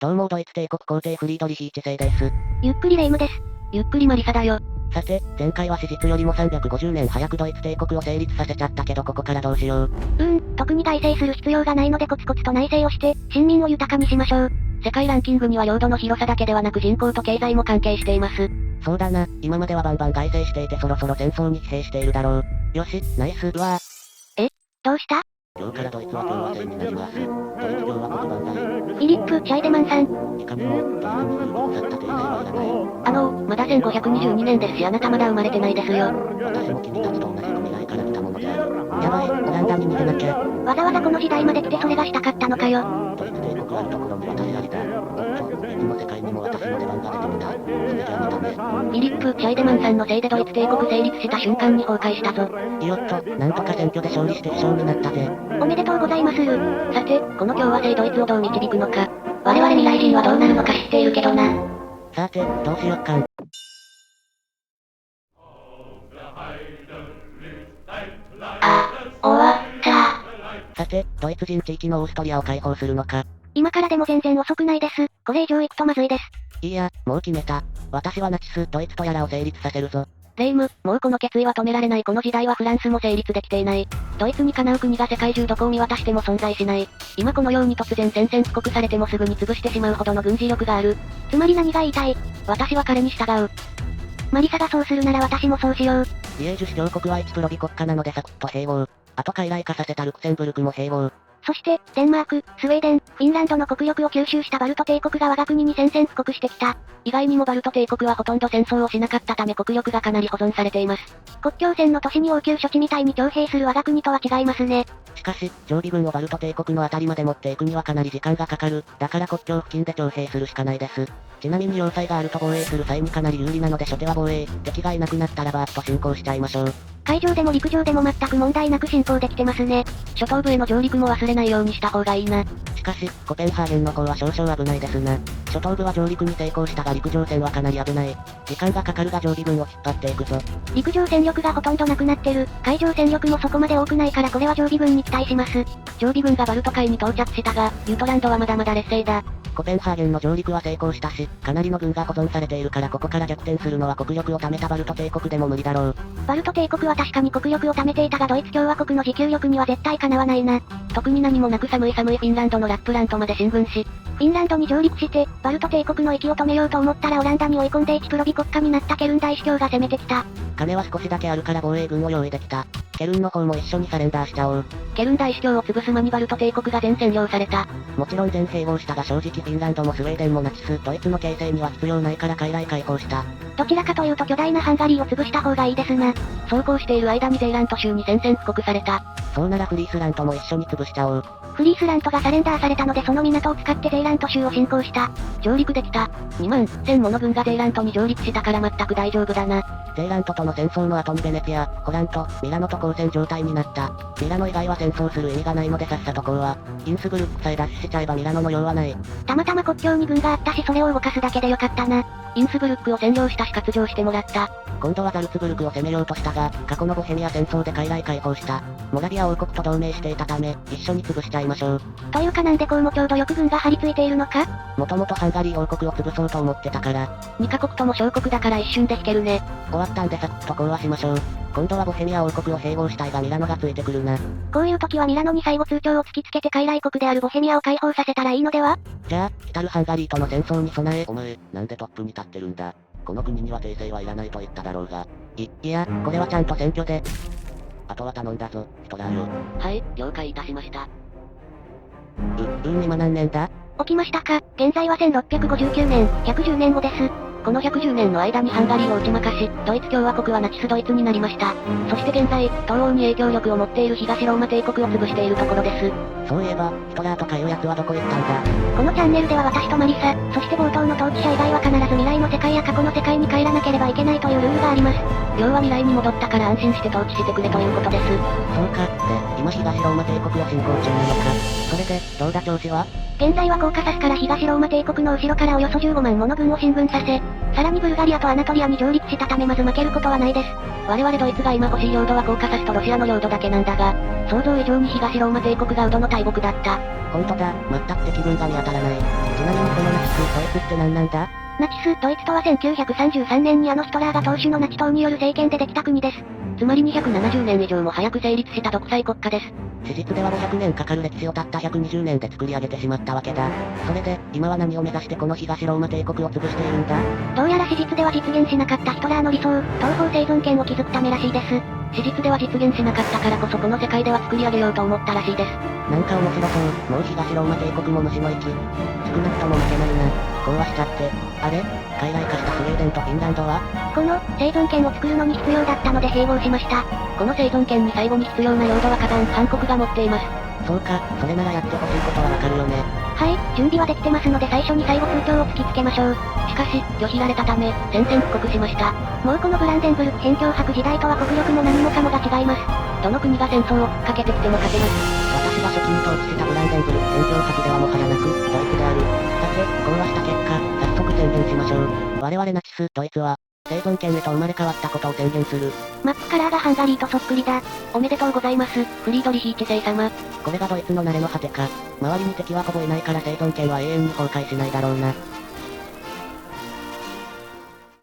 どうもドイツ帝国皇帝フリードリヒ1世です。ゆっくりレ夢ムです。ゆっくりマリサだよ。さて、前回は史実よりも350年早くドイツ帝国を成立させちゃったけどここからどうしよう。特に外政する必要がないのでコツコツと内政をして、臣民を豊かにしましょう。世界ランキングには領土の広さだけではなく人口と経済も関係しています。そうだな、今まではバンバン外政していてそろそろ戦争に疲弊しているだろう。よし、ナイス、うわー。どうした？今日からドイツは共和制になります。ドイツ共和国万歳。フィリップ・シャイデマンさん。いかにも、ドイツに封筒去った帝政はいらない。まだ1522年ですしあなたまだ生まれてないですよ。私も君たちと同じく未来から来たものである。やばい、オランダに逃げなきゃ。わざわざこの時代まで来てそれがしたかったのかよ。ドイツ帝国あるところに私ありだ。いつの世界にも私の出番が出てみたい。それじゃあまたね。フィリップ・シャイデマンさんのせいでドイツ帝国成立した瞬間に崩壊したぞ。いよっと、なんとか選挙で勝利して首相になったぜ。おめでとうございます。さて、この共和制ドイツをどう導くのか。我々未来人はどうなるのか知っているけどな。さて、どうしよっかん。終わった。さて、ドイツ人地域のオーストリアを解放するのか。今からでも全然遅くないです。これ以上行くとまずいです。いいや、もう決めた。私はナチス・ドイツとやらを成立させるぞ。レイム、もうこの決意は止められない。この時代はフランスも成立できていない。ドイツにかなう国が世界中どこを見渡しても存在しない。今このように突然宣戦布告されてもすぐに潰してしまうほどの軍事力がある。つまり何が言いたい？私は彼に従う。マリサがそうするなら私もそうしよう。リエージュ司教国は一プロビ国家なのでサクッと併合。あと傀儡化させたルクセンブルクも併合。そして、デンマーク、スウェーデン、フィンランドの国力を吸収したバルト帝国が我が国に宣戦布告してきた。意外にもバルト帝国はほとんど戦争をしなかったため国力がかなり保存されています。国境線の都市に応急処置みたいに徴兵する我が国とは違いますね。しかし、常備軍をバルト帝国のあたりまで持っていくにはかなり時間がかかる。だから国境付近で徴兵するしかないです。ちなみに要塞があると防衛する際にかなり有利なので初手は防衛、敵がいなくなったらバーッと進攻しちゃいましょう。海上でも陸上でも全く問題なく進行できてますね。初頭部への上陸も忘れないようにした方がいいな。しかし、コペンハーゲンの方は少々危ないですな。初頭部は上陸に成功したが陸上戦はかなり危ない。時間がかかるが常備軍を引っ張っていくぞ。陸上戦力がほとんどなくなってる。海上戦力もそこまで多くないからこれは常備軍に期待します。常備軍がバルト海に到着したが、ユートランドはまだまだ劣勢だ。コペンハーゲンの上陸は成功したし、かなりの軍が保存されているからここから逆転するのは国力を貯めたバルト帝国でも無理だろう。バルト帝国は確かに国力を貯めていたがドイツ共和国の持久力には絶対かなわないな。特に何もなく寒いフィンランドのラップラントまで進軍し、フィンランドに上陸して、バルト帝国の息を止めようと思ったらオランダに追い込んで一プロビ国家になったケルン大司教が攻めてきた。金は少しだけあるから防衛軍を用意できた。ケルンの方も一緒にサレンダーしちゃおう。ケルン大司教を潰す間にバルト帝国が全占領された。もちろん全併合したが正直フィンランドもスウェーデンもナチス・ドイツの形成には必要ないから傀儡解放した。どちらかというと巨大なハンガリーを潰した方がいいですな。そうこうしている間にゼーラント州に宣戦布告された。そうならフリースラントも一緒に潰しちゃおう。フリースラントがサレンダーされたのでその港を使ってゼーラント州を侵攻した。上陸できた。2万1000もの軍がゼーラントに上陸したから全く大丈夫だな。ゼーラントとの戦争の後にベネツィア、ホラント、ミラノと交戦状態になった。ミラノ以外は戦争する意味がないのでさっさとこうは。インスブルックさえ奪取しちゃえばミラノの用はない。たまたま国境に軍があったしそれを動かすだけでよかったな。インスブルックを占領したし割譲してもらった。今度はザルツブルクを攻めようとしたが、過去のボヘミア戦争で傀儡解放した。モラビア王国と同盟していたため、一緒に潰しちゃいましょう。というかなんでこうもちょうどよく軍が張り付いているのか？もともとハンガリー王国を潰そうと思ってたから。2カ国とも小国だから一瞬で引けるね。終わったんでサクッと講和しましょう。今度はボヘミア王国を併合したいがミラノがついてくるな。こういう時はミラノに最後通帳を突きつけて傀儡国であるボヘミアを解放させたらいいのでは？じゃあ、来たるハンガリーとの戦争に備え。お前、なんでトップに立ってるんだ。この国には帝政はいらないと言っただろうが。いや、これはちゃんと選挙で。あとは頼んだぞ、ヒトラーよ。はい、了解いたしました。今何年だ？起きましたか？現在は1659年、110年後です。この110年の間にハンガリーを打ち負かし、ドイツ共和国はナチスドイツになりました。そして現在、東欧に影響力を持っている東ローマ帝国を潰しているところです。そういえば、ヒトラーとかいうやつはどこ行ったんだ？このチャンネルでは私とマリサ、そして冒頭の統治者以外は必ず未来の世界や過去の世界に帰らなければいけないというルールがあります。要は未来に戻ったから安心して統治してくれということです。そうか、で、今東ローマ帝国を進行中なのか。それで、どうだ調子は？現在はコーカサスから東ローマ帝国の後ろからおよそ15万もの軍を進軍させ、さらにブルガリアとアナトリアに上陸したためまず負けることはないです。我々ドイツが今欲しい領土はコーカサスとロシアの領土だけなんだが、想像以上に東ローマ帝国がウドの大木だった。ほんとだ、全く敵軍が見当たらない。ちなみにこのナチス、ドイツって何なんだ？ナチス・ドイツとは1933年にヒトラーが党首のナチ党による政権でできた国です。つまり270年以上も早く成立した独裁国家です。史実では500年かかる歴史をたった120年で作り上げてしまったわけだ。それで、今は何を目指してこの東ローマ帝国を潰しているんだ？どうやら史実では実現しなかったヒトラーの理想、東方生存権を築くためらしいです。史実では実現しなかったからこそこの世界では作り上げようと思ったらしいです。なんか面白そう。もう東ローマ帝国も虫の息。少なくとも負けないな。こうはしたって。あれ？海外化したスウェーデンとフィンランドは？この、生存権を作るのに必要だったので併合しました。この生存権に最後に必要な領土は火山、韓国が持っています。そうか、それならやってほしいことはわかるよね。はい、準備はできてますので最初に最後通帳を突きつけましょう。しかし、拒否られたため、宣戦布告しました。もうこのブランデンブルク辺境博時代とは国力も何もかもが違います。どの国が戦争をかけてきても勝てます。私が初期に統治したブランデンブルク辺境博ではもはやなく、ドイツである。さて、こうはした結果、早速宣言しましょう。我々ナチス、ドイツは、生存権へと生まれ変わったことを宣言する。マップカラーがハンガリーとそっくりだ。おめでとうございます、フリードリヒ一世様。これがドイツの慣れの果てか。周りに敵はほぼいないから生存権は永遠に崩壊しないだろうな。